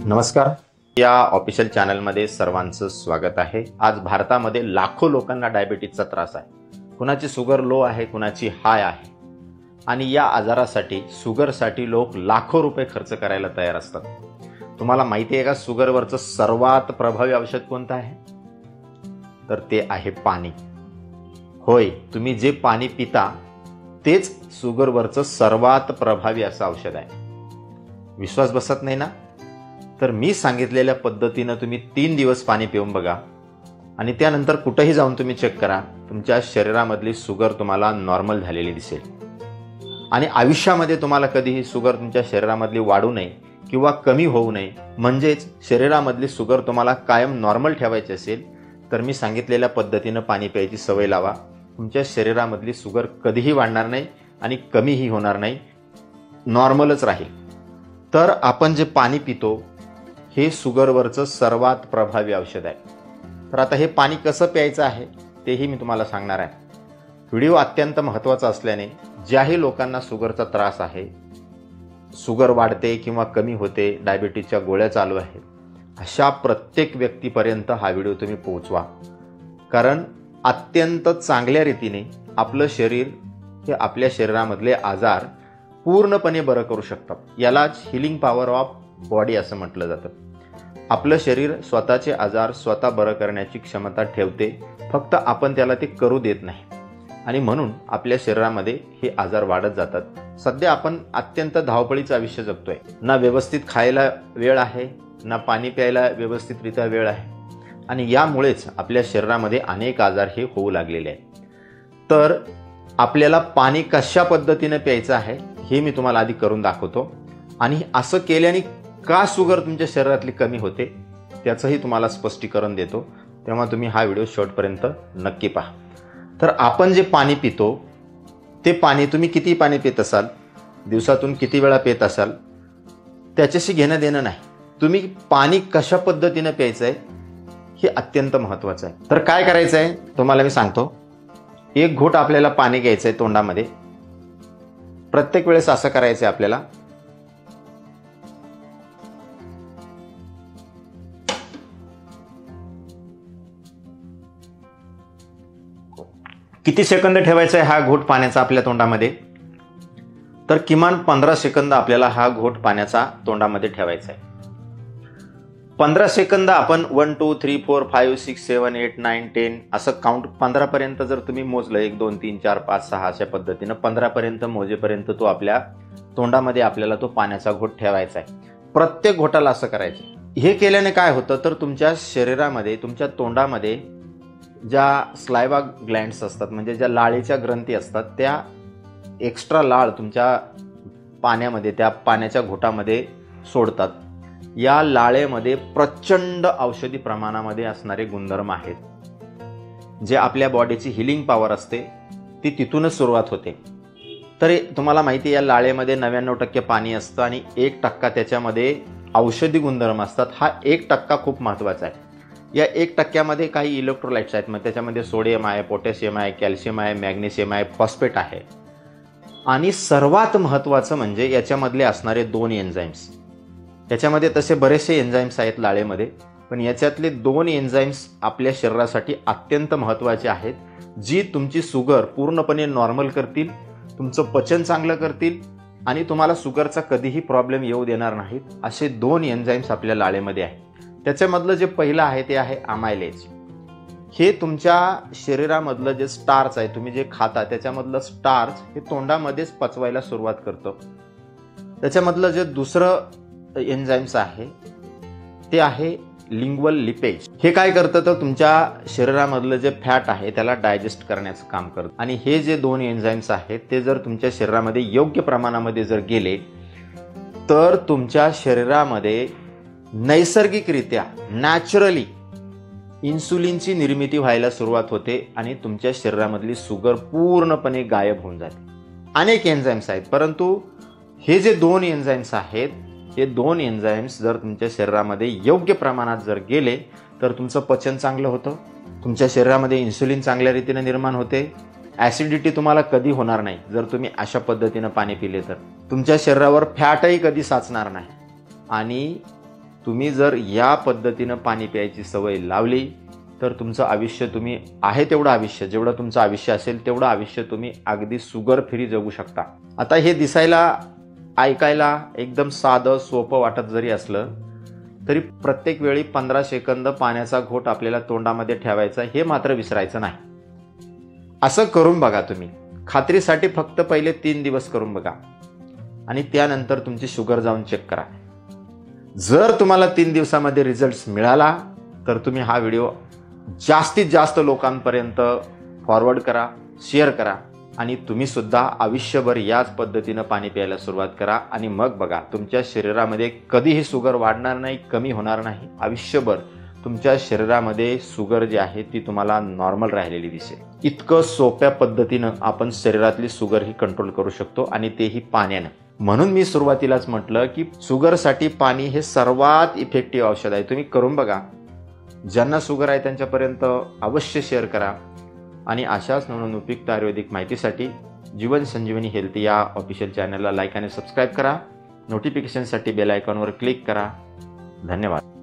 नमस्कार, या ऑफिशियल चॅनलमध्ये सर्वांचं स्वागत आहे। आज भारतामध्ये लाखो लोकांना डायबिटीजचा त्रास आहे। कुणाची शुगर लो आहे, कुणाची हाय आहे आणि या आजारासाठी शुगरसाठी लोक लाखो रुपये खर्च करायला तयार असतात। तुम्हाला माहिती आहे का शुगरवरचं सर्वात प्रभावी औषध कोणतं आहे? तर ते आहे पाणी। होय, तुम्ही जे पाणी पिता तेच शुगरवरचं सर्वात प्रभावी असं औषध आहे। विश्वास बसत नाही ना? तर मी सांगितलेल्या पद्धतीने तुम्ही 3 दिवस पाणी पिऊन बघा आणि त्यानंतर कुठेही जाऊन तुम्ही चेक करा, तुमच्या शरीरामधली शुगर तुम्हाला नॉर्मल झालेली दिसेल। आणि आयुष्यामध्ये तुम्हाला कधीही शुगर तुमच्या शरीरामधली वाढू नये किंवा कमी होऊ नये, म्हणजेच शरीरामधली शुगर तुम्हाला कायम नॉर्मल ठेवायची असेल तर मी सांगितलेल्या पद्धतीने पाणी प्यायची सवय लावा। तुमच्या शरीरामधली शुगर कधीही वाढणार नाही आणि कमीही होणार नाही, नॉर्मलच राहील। तर आपण जे पाणी पितो हे शुगरवरचं सर्वात प्रभावी औषध आहे। तर आता हे पाणी कसं प्यायचं आहे तेही मी तुम्हाला सांगणार आहे। व्हिडिओ अत्यंत महत्त्वाचा असल्याने ज्याही लोकांना शुगरचा त्रास आहे, शुगर वाढते किंवा कमी होते, डायबिटीजच्या गोळ्या चालू आहेत, अशा प्रत्येक व्यक्तीपर्यंत हा व्हिडिओ तुम्ही पोहोचवा। कारण अत्यंत चांगल्या रीतीने आपलं शरीर हे आपल्या शरीरामधले आजार पूर्णपणे बरं करू शकतात। यालाच हिलिंग पॉवर ऑफ बॉडी असं म्हटलं जातं। आपलं शरीर स्वतःचे आजार स्वतः बरं करण्याची क्षमता ठेवते, फक्त आपण त्याला ते करू देत नाही आणि म्हणून आपल्या शरीरामध्ये हे आजार वाढत जातात। सध्या आपण अत्यंत धावपळीचं आयुष्य जगतोय। ना व्यवस्थित खायला वेळ आहे, ना पाणी प्यायला व्यवस्थितरित्या वेळ आहे आणि यामुळेच आपल्या शरीरामध्ये अनेक आजार हे होऊ लागलेले आहेत। तर आपल्याला पाणी कशा पद्धतीने प्यायचं आहे हे मी तुम्हाला आधी करून दाखवतो आणि असं केल्याने का शुगर तुमच्या शरीरातली कमी होते त्याचंही तुम्हाला स्पष्टीकरण देतो, तेव्हा तुम्ही हा व्हिडिओ शेवटपर्यंत नक्की पहा। तर आपण जे पाणी पितो ते पाणी तुम्ही किती पाणी पित असाल, दिवसातून किती वेळा पित असाल, त्याच्याशी घेणं देणं नाही। तुम्ही पाणी कशा पद्धतीने प्यायचं आहे हे अत्यंत महत्त्वाचं आहे। तर काय करायचं आहे तुम्हाला मी सांगतो। एक घोट आपल्याला पाणी घ्यायचं आहे तोंडामध्ये। प्रत्येक वेळेस असं करायचं आहे आपल्याला। किती सेकंद ठेवायचा आहे हा घोट पाण्याचा आपल्या तोंडामध्ये? तर किमान 15 सेकंद आपल्याला हा घोट पाण्याचा तोंडामध्ये ठेवायचा आहे। 15 सेकंद आपण 1 2 3 4 5 6 7 8 9 10 असं काउंट 15 पर्यंत जर तुम्ही मोजलं, 1 2 3 4 5 6 अशा पद्धतीनं 15 पर्यंत मोजेपर्यंत तो आपल्या तोंडामध्ये आपल्याला तो पाण्याचा घोट ठेवायचा आहे। प्रत्येक घोटाला असं करायचं। हे केल्याने काय होतं तर तुमच्या शरीरामध्ये, तुमच्या तोंडामध्ये ज्या स्लायवा ग्लँड्स असतात, म्हणजे ज्या लाळेच्या ग्रंथी असतात, त्या एक्स्ट्रा लाळ तुमच्या पाण्यामध्ये, त्या पाण्याच्या घोटामध्ये सोडतात। या लाळेमध्ये प्रचंड औषधी प्रमाणामध्ये असणारे गुणधर्म आहेत, जे आपल्या बॉडीची हिलिंग पॉवर असते ती तिथूनच सुरुवात होते। तर तुम्हाला माहिती आहे या लाळेमध्ये 99% पाणी असतं आणि 1% त्याच्यामध्ये औषधी गुणधर्म असतात। हा 1% खूप महत्त्वाचा आहे। या 1% काही इलेक्ट्रोलाइट्स आहेत, मग त्याच्यामध्ये सोडियम आहे, पोटॅशियम आहे, कॅल्शियम आहे, मॅग्नेशियम आहे, फॉस्फेट आहे आणि सर्वात महत्त्वाचं म्हणजे याच्यामधले असणारे 2 एन्झाईम्स। याच्यामध्ये तसे बरेचसे एन्झाईम्स आहेत लाळेमध्ये, पण याच्यातले 2 एन्झाईम्स आपल्या शरीरासाठी अत्यंत महत्त्वाचे आहेत, जी तुमची शुगर पूर्णपणे नॉर्मल करतील, तुमचं पचन चांगलं करतील आणि तुम्हाला शुगरचा कधीही प्रॉब्लेम येऊ देणार नाहीत। असे 2 एन्झाईम्स आपल्या लाळेमध्ये आहेत। त्याच्यामधलं जे पहिलं आहे ते आहे अमायलेज। हे तुमच्या शरीरामधलं जे स्टार्च आहे, तुम्ही जे खाता त्याच्यामधलं स्टार्च हे तोंडामध्येच पचवायला सुरुवात करतं। त्याच्यामधलं जे दुसरं एन्झाईम्स आहे ते आहे लिंग्वल लिपेज। हे काय करतं तर तुमच्या शरीरामधलं जे फॅट आहे त्याला डायजेस्ट करण्याचं काम करतं आणि हे जे 2 एन्झाईम्स आहेत ते जर तुमच्या शरीरामध्ये योग्य प्रमाणामध्ये जर गेले तर तुमच्या शरीरामध्ये नैसर्गिकरित्या, नॅचरली इन्सुलिनची निर्मिती व्हायला सुरुवात होते आणि तुमच्या शरीरामधली शुगर पूर्णपणे गायब होऊन जाते। अनेक एन्झाईम्स आहेत, परंतु हे जे 2 एन्झाईम्स आहेत, हे 2 एन्झाईम्स जर तुमच्या शरीरामध्ये योग्य प्रमाणात जर गेले तर तुमचं पचन चांगलं होतं, तुमच्या शरीरामध्ये इन्सुलिन चांगल्या रीतीने निर्माण होते, ॲसिडिटी तुम्हाला कधी होणार नाही जर तुम्ही अशा पद्धतीनं पाणी पिले तर, तुमच्या शरीरावर फॅटही कधी साचणार नाही आणि तुम्ही जर या पद्धतीनं पाणी प्यायची सवय लावली तर तुमचं आयुष्य तुम्ही आहे तेवढं आयुष्य, जेवढं तुमचं आयुष्य असेल तेवढं आयुष्य तुम्ही अगदी शुगर फ्री जगू शकता. आता हे दिसायला ऐकायला एकदम साधं सोपं वाटत जरी असलं तरी प्रत्येक वेळी 15 सेकंद पाण्याचा घोट आपल्याला तोंडामध्ये ठेवायचा हे मात्र विसरायचं नाही. असं करून बघा तुम्ही. खात्रीसाठी फक्त पहिले 3 दिवस करून बघा आणि त्यानंतर तुमची शुगर जाऊन चेक करा. जर तुम्हाला 3 दिवसामध्ये रिझल्ट मिळाला तर तुम्ही हा व्हिडिओ जास्तीत जास्त लोकांपर्यंत फॉरवर्ड करा, शेअर करा आणि तुम्ही सुद्धा आयुष्यभर याच पद्धतीनं पाणी प्यायला सुरुवात करा आणि मग बघा तुमच्या शरीरामध्ये कधीही शुगर वाढणार नाही, कमी होणार नाही. आयुष्यभर तुमच्या शरीरामध्ये शुगर जी आहे ती तुम्हाला नॉर्मल राहिलेली दिसेल. इतकं सोप्या पद्धतीनं आपण शरीरातली शुगर ही कंट्रोल करू शकतो आणि तेही पाण्यानं. म्हणून मी सुरुवातीलाच म्हटलं की शुगरसाठी पाणी हे सर्वात इफेक्टिव्ह औषध आहे. तुम्ही करून बघा. ज्यांना शुगर आहे त्यांच्यापर्यंत अवश्य शेअर करा आणि अशाच नवीन उपयुक्त आयुर्वेदिक माहितीसाठी जीवन संजीवनी हेल्थ या ऑफिशियल चॅनलला लाईक आणि सबस्क्राईब करा. नोटिफिकेशनसाठी बेल आयकॉनवर क्लिक करा. धन्यवाद.